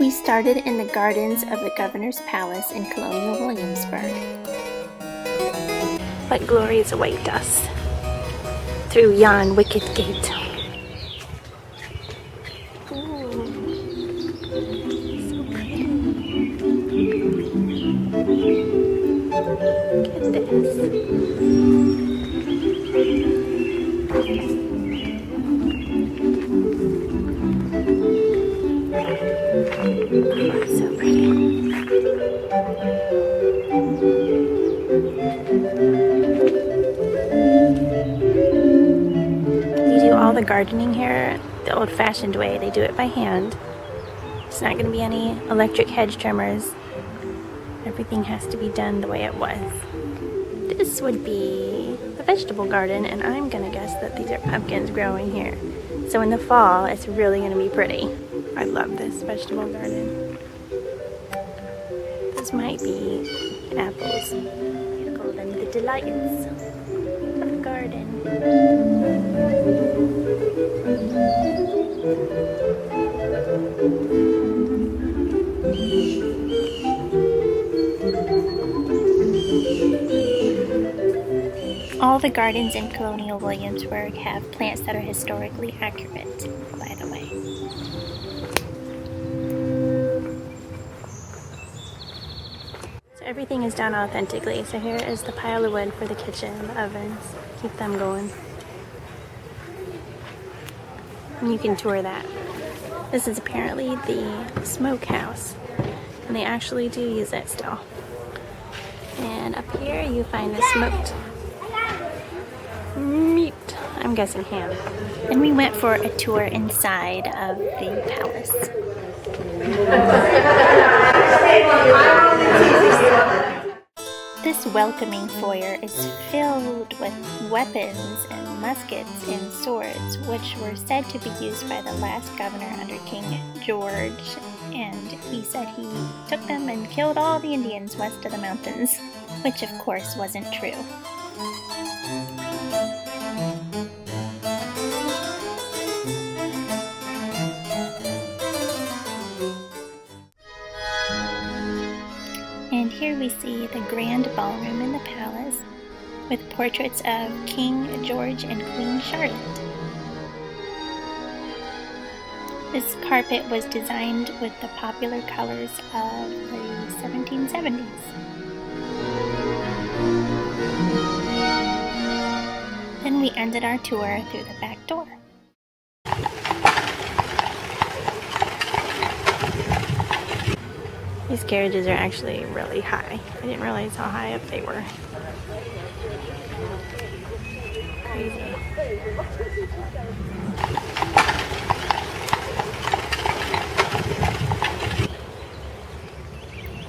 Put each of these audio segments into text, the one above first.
We started in the gardens of the governor's palace in Colonial Williamsburg. What glories await us through yon wicket gate. Ooh, so pretty. Look at this. Oh, so pretty. You do all the gardening here the old-fashioned way. They do it by hand. It's not going to be any electric hedge trimmers. Everything has to be done the way it was. This would be a vegetable garden, and I'm going to guess that these are pumpkins growing here. So in the fall, it's really going to be pretty. I love this vegetable garden. This might be apples. We call them the delights of the garden. All the gardens in Colonial Williamsburg have plants that are historically accurate, by the way. So everything is done authentically. So here is the pile of wood for the kitchen, the ovens. Keep them going. And you can tour that. This is apparently the smokehouse, and they actually do use it still. And up here you find the smoked meat. I'm guessing ham. And we went for a tour inside of the palace. This welcoming foyer is filled with weapons and muskets and swords, which were said to be used by the last governor under King George, and he said he took them and killed all the Indians west of the mountains, which of course wasn't true. And here we see the grand ballroom in the palace with portraits of King George and Queen Charlotte. This carpet was designed with the popular colors of the 1770s. Then we ended our tour through the back door. These carriages are actually really high. I didn't realize how high up they were. Crazy.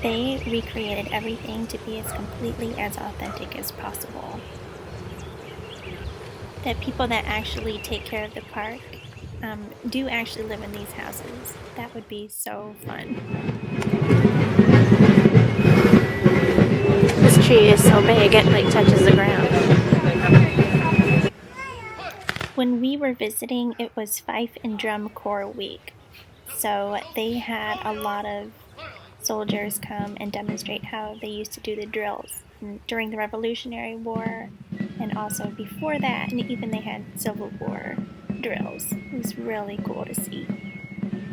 They recreated everything to be as completely as authentic as possible. The people that actually take care of the park do actually live in these houses. That would be so fun. This tree is so big it like touches the ground. When we were visiting, it was Fife and Drum Corps Week. So they had a lot of soldiers come and demonstrate how they used to do the drills during the Revolutionary War, and also before that, and even they had Civil War drills. It was really cool to see.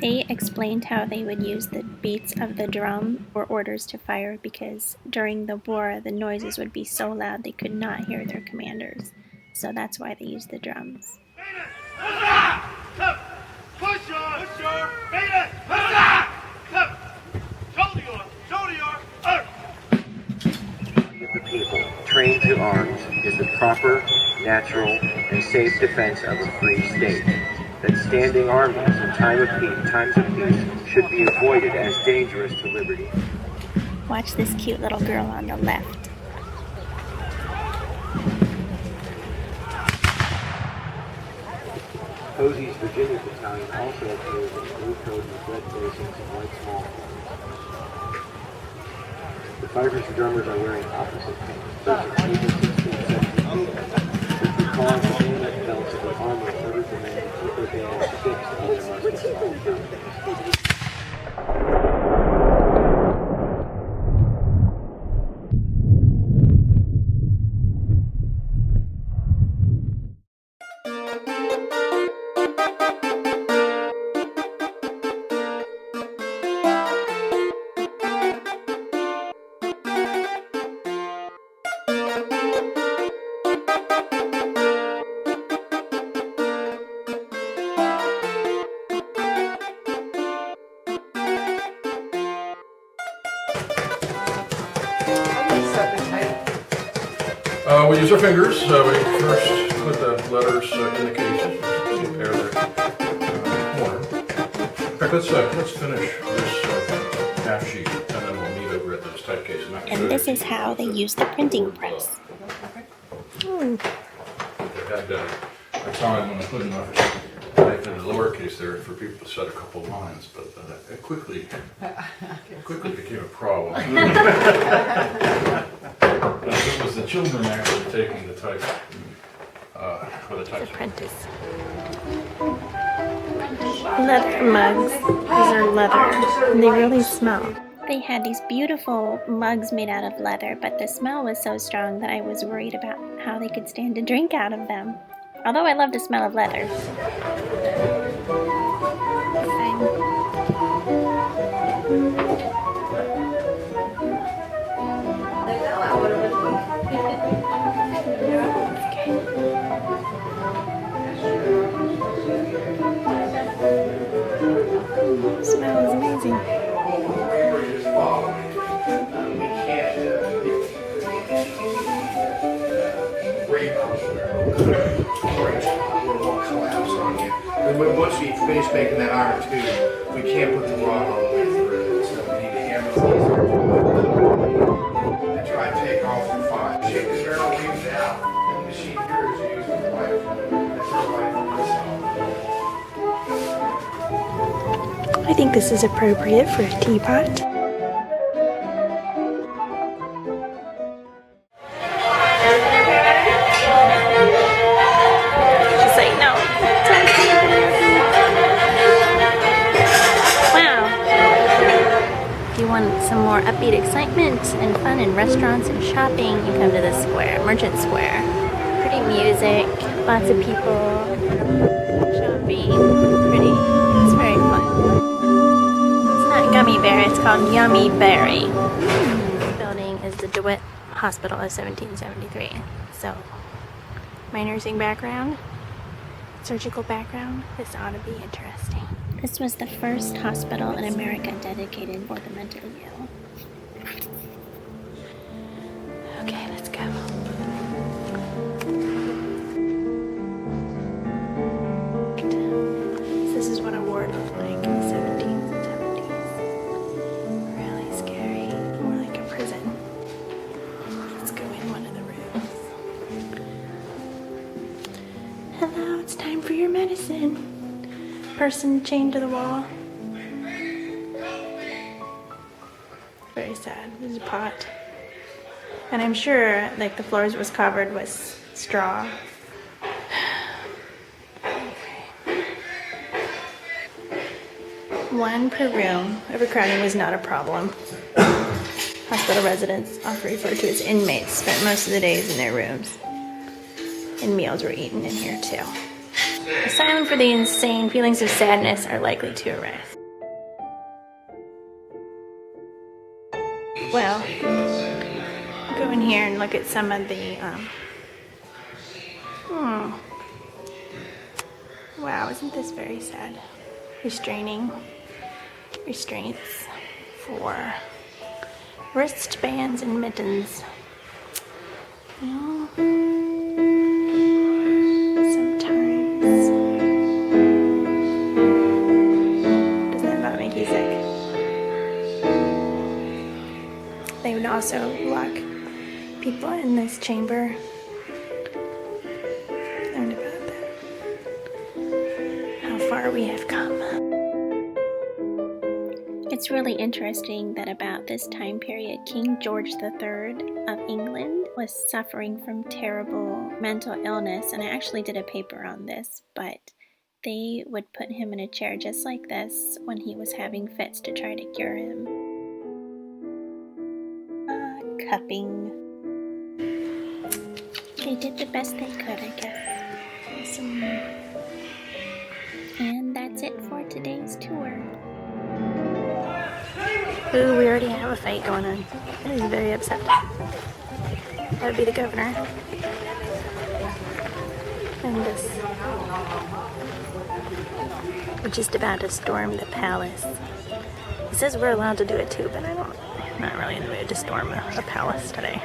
They explained how they would use the beats of the drum for orders to fire, because during the war the noises would be so loud they could not hear their commanders. So that's why they used the drums. The people trained to arms is the proper, natural, and safe defense of a free state. That standing armies in times of peace should be avoided as dangerous to liberty. Watch this cute little girl on the left. Posey's Virginia Battalion also appears in blue coat with red facings and white small arms. The fifers and drummers are wearing opposite paint. Those are 16th century which recall the bayonet belts of the armor ordered the men to keep their bayonets fixed on their muskets at all times. We use our fingers. We first put the letters in the cases. Compare the corner. In fact, let's finish this half sheet, and then we'll meet over at this type case. And this is how they use the printing press. I found when I put enough type in the lowercase there for people to set a couple lines, but it quickly became a problem. It was the children actually taking the type for the type. Apprentice. Leather mugs. These are leather, and they really smell. They had these beautiful mugs made out of leather, but the smell was so strong that I was worried about how they could stand to drink out of them. Although I love the smell of leather. Smells amazing. Once we finish making that iron too, we can't put the rod all the way through it, so we need to hammer it and try to take off the file. Shake the barrel leaves out, and the machine here is used for life. I think this is appropriate for a teapot. She's like, no. Wow. If you want some more upbeat excitement and fun in restaurants and shopping, you come to the square, Merchant Square. Pretty music, lots of people, shopping, pretty. It's very fun. Gummy Bear, it's called Yummy Berry. This building is the DeWitt Hospital of 1773. So, my nursing background, surgical background, this ought to be interesting. This was the first hospital in America dedicated for the mentally ill. Okay, let's go. This is what a ward looked like in the 1770s. Hello, it's time for your medicine. Person chained to the wall. Very sad. There's a pot. And I'm sure like the floors was covered with straw. One per room. Overcrowding was not a problem. Hospital residents, often referred to as inmates, spent most of the days in their rooms. And meals were eaten in here too. Asylum for the insane, feelings of sadness are likely to arise. Well, go in here and look at some of the, wow, isn't this very sad? Restraints for wristbands and mittens. They would also lock people in this chamber. Learned about that. How far we have come. It's really interesting that about this time period, King George III of England was suffering from terrible mental illness, and I actually did a paper on this, but they would put him in a chair just like this when he was having fits to try to cure him. Cupping. They did the best they could, I guess. Awesome. And that's it for today's tour. Ooh, we already have a fight going on. He's very upset. That would be the governor. And this. We're just about to storm the palace. He says we're allowed to do it too, but I'm not really in the mood to storm a palace today.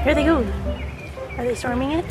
Here they go. Are they storming it?